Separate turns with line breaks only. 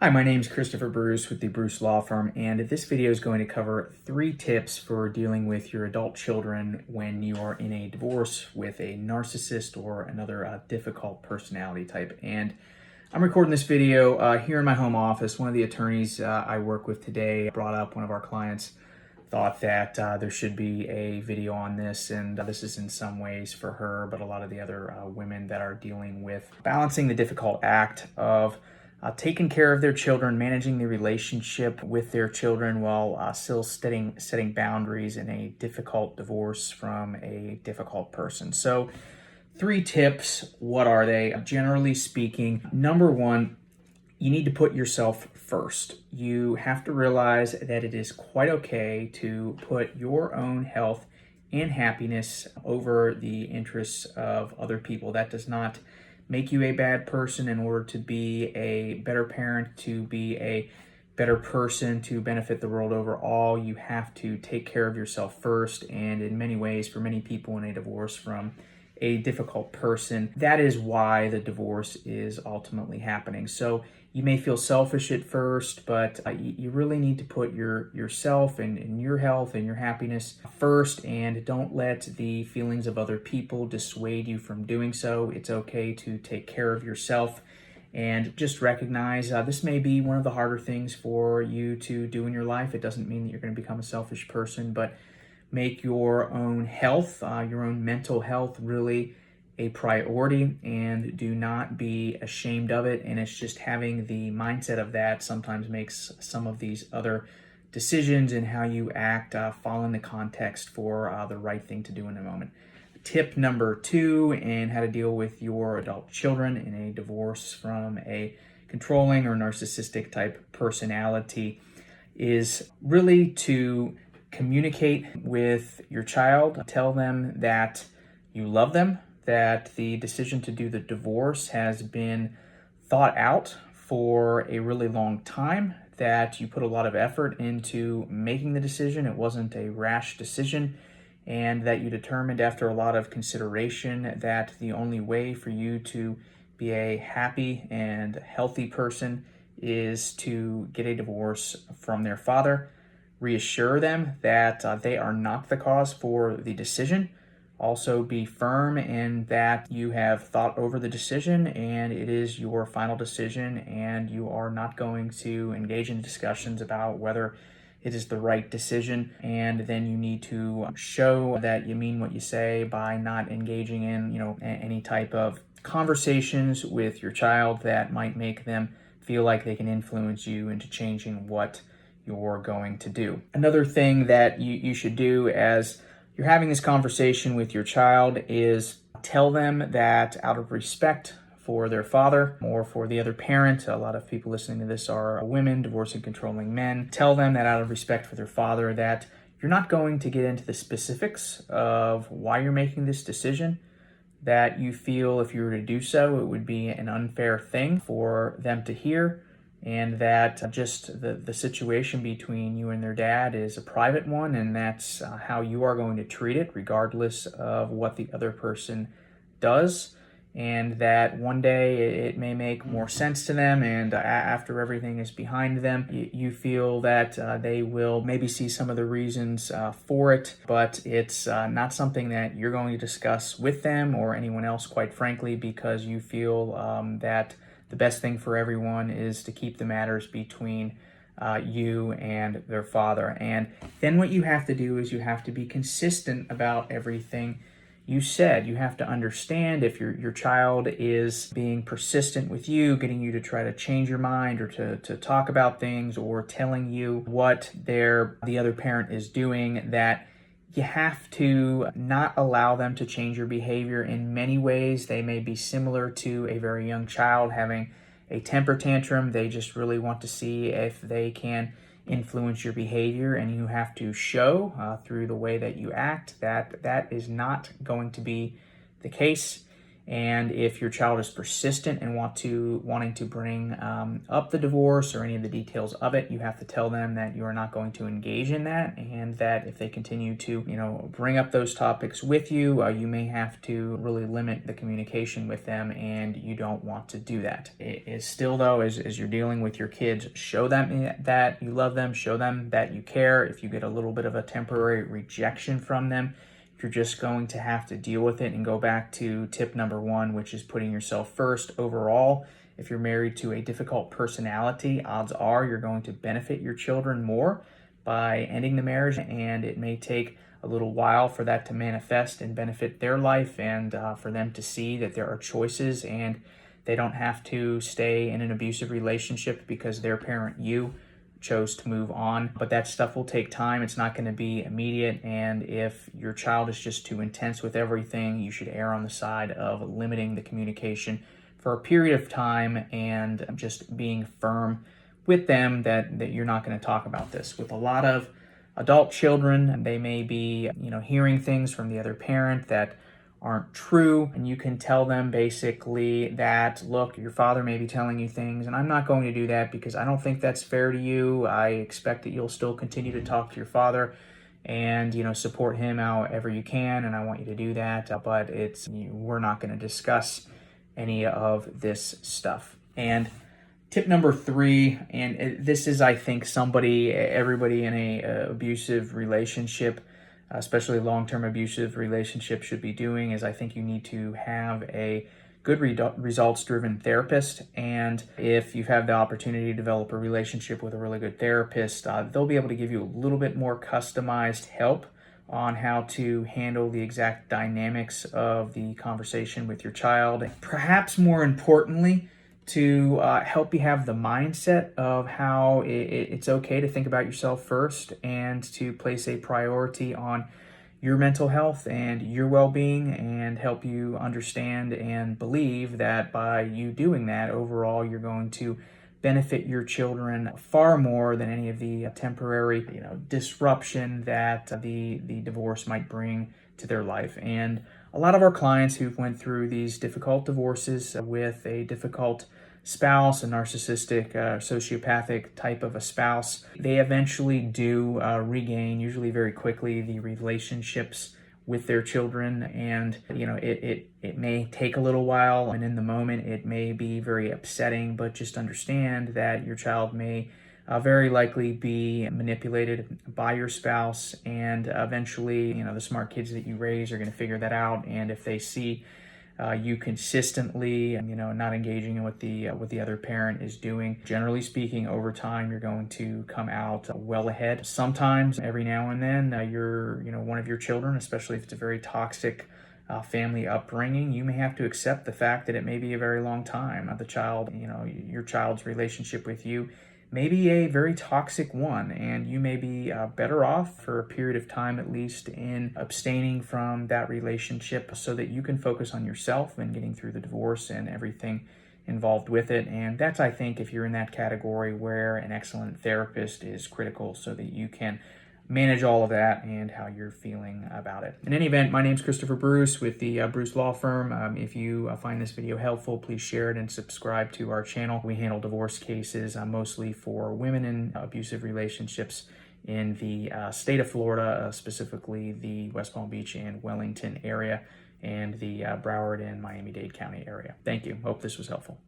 Hi, my name is Christopher Bruce with the Bruce Law Firm, and this video is going to cover 3 tips for dealing with your adult children when you are in a divorce with a narcissist or another difficult personality type. And I'm recording this video here in my home office. One of the attorneys I work with today brought up one of our clients thought that there should be a video on this, and this is in some ways for her, but a lot of the other women that are dealing with balancing the difficult act of taking care of their children, managing the relationship with their children while still setting boundaries in a difficult divorce from a difficult person. So 3 tips, what are they? Generally speaking, number 1, you need to put yourself first. You have to realize that it is quite okay to put your own health and happiness over the interests of other people. That does not make you a bad person. In order to be a better parent, to be a better person, to benefit the world overall, you have to take care of yourself first. And in many ways, for many people in a divorce from a difficult person, that is why the divorce is ultimately happening. So you may feel selfish at first, but you really need to put yourself and your health and your happiness first, and don't let the feelings of other people dissuade you from doing so. It's okay to take care of yourself, and just recognize this may be one of the harder things for you to do in your life. It doesn't mean that you're going to become a selfish person, but make your own health, your own mental health really a priority, and do not be ashamed of it. And it's just having the mindset of that sometimes makes some of these other decisions and how you act fall in the context for the right thing to do in a moment. Tip number 2, and how to deal with your adult children in a divorce from a controlling or narcissistic type personality, is really to communicate with your child. Tell them that you love them, that the decision to do the divorce has been thought out for a really long time, that you put a lot of effort into making the decision. It wasn't a rash decision, and that you determined after a lot of consideration that the only way for you to be a happy and healthy person is to get a divorce from their father. Reassure them that they are not the cause for the decision. Also be firm in that you have thought over the decision and it is your final decision, and you are not going to engage in discussions about whether it is the right decision. And then you need to show that you mean what you say by not engaging in, any type of conversations with your child that might make them feel like they can influence you into changing what you're going to do. Another thing that you should do as you're having this conversation with your child is tell them that out of respect for their father or for the other parent — a lot of people listening to this are women divorcing controlling men — tell them that out of respect for their father that you're not going to get into the specifics of why you're making this decision, that you feel if you were to do so, it would be an unfair thing for them to hear, and that just the situation between you and their dad is a private one, and that's how you are going to treat it regardless of what the other person does. And that one day it may make more sense to them, and after everything is behind them, you feel that they will maybe see some of the reasons for it, but it's not something that you're going to discuss with them or anyone else, quite frankly, because you feel that the best thing for everyone is to keep the matters between you and their father. And then what you have to do is you have to be consistent about everything you said. You have to understand if your child is being persistent with you, getting you to try to change your mind or to talk about things, or telling you what the other parent is doing, that you have to not allow them to change your behavior. In many ways, they may be similar to a very young child having a temper tantrum. They just really want to see if they can influence your behavior, and you have to show through the way that you act that that is not going to be the case. And if your child is persistent and wanting to bring up the divorce or any of the details of it, you have to tell them that you are not going to engage in that, and that if they continue to, bring up those topics with you, you may have to really limit the communication with them, and you don't want to do that. It is still, though, as you're dealing with your kids, show them that you love them, show them that you care. If you get a little bit of a temporary rejection from them, you're just going to have to deal with it and go back to tip number one, which is putting yourself first overall. If you're married to a difficult personality, odds are you're going to benefit your children more by ending the marriage, and it may take a little while for that to manifest and benefit their life, and for them to see that there are choices and they don't have to stay in an abusive relationship because their parent, you, chose to move on. But that stuff will take time. It's not going to be immediate. And if your child is just too intense with everything, you should err on the side of limiting the communication for a period of time and just being firm with them that you're not going to talk about this. With a lot of adult children, they may be, hearing things from the other parent that aren't true, and you can tell them basically that, look, your father may be telling you things, and I'm not going to do that because I don't think that's fair to you. I expect that you'll still continue to talk to your father and, support him however you can, and I want you to do that, but we're not going to discuss any of this stuff. And tip number three, and this is, I think, everybody in a abusive relationship, especially long-term abusive relationship, should be doing, is I think you need to have a good results-driven therapist. And if you've had the opportunity to develop a relationship with a really good therapist, they'll be able to give you a little bit more customized help on how to handle the exact dynamics of the conversation with your child. Perhaps more importantly, to help you have the mindset of how it's okay to think about yourself first and to place a priority on your mental health and your well-being, and help you understand and believe that by you doing that, overall, you're going to benefit your children far more than any of the temporary, disruption that the divorce might bring to their life. And a lot of our clients who've went through these difficult divorces with a difficult spouse, a narcissistic, sociopathic type of a spouse, they eventually do regain, usually very quickly, the relationships with their children. And it may take a little while, and in the moment it may be very upsetting, but just understand that your child may very likely be manipulated by your spouse, and eventually the smart kids that you raise are going to figure that out. And if they see you consistently, not engaging in what the other parent is doing, generally speaking, over time, you're going to come out well ahead. Sometimes, every now and then, one of your children, especially if it's a very toxic family upbringing, you may have to accept the fact that it may be a very long time. Your child's relationship with you may be a very toxic one, and you may be better off for a period of time, at least, in abstaining from that relationship so that you can focus on yourself and getting through the divorce and everything involved with it. And that's, I think, if you're in that category, where an excellent therapist is critical so that you can manage all of that and how you're feeling about it. In any event, my name's Christopher Bruce with the Bruce Law Firm. If you find this video helpful, please share it and subscribe to our channel. We handle divorce cases mostly for women in abusive relationships in the state of Florida, specifically the West Palm Beach and Wellington area, and the Broward and Miami-Dade County area. Thank you. Hope this was helpful.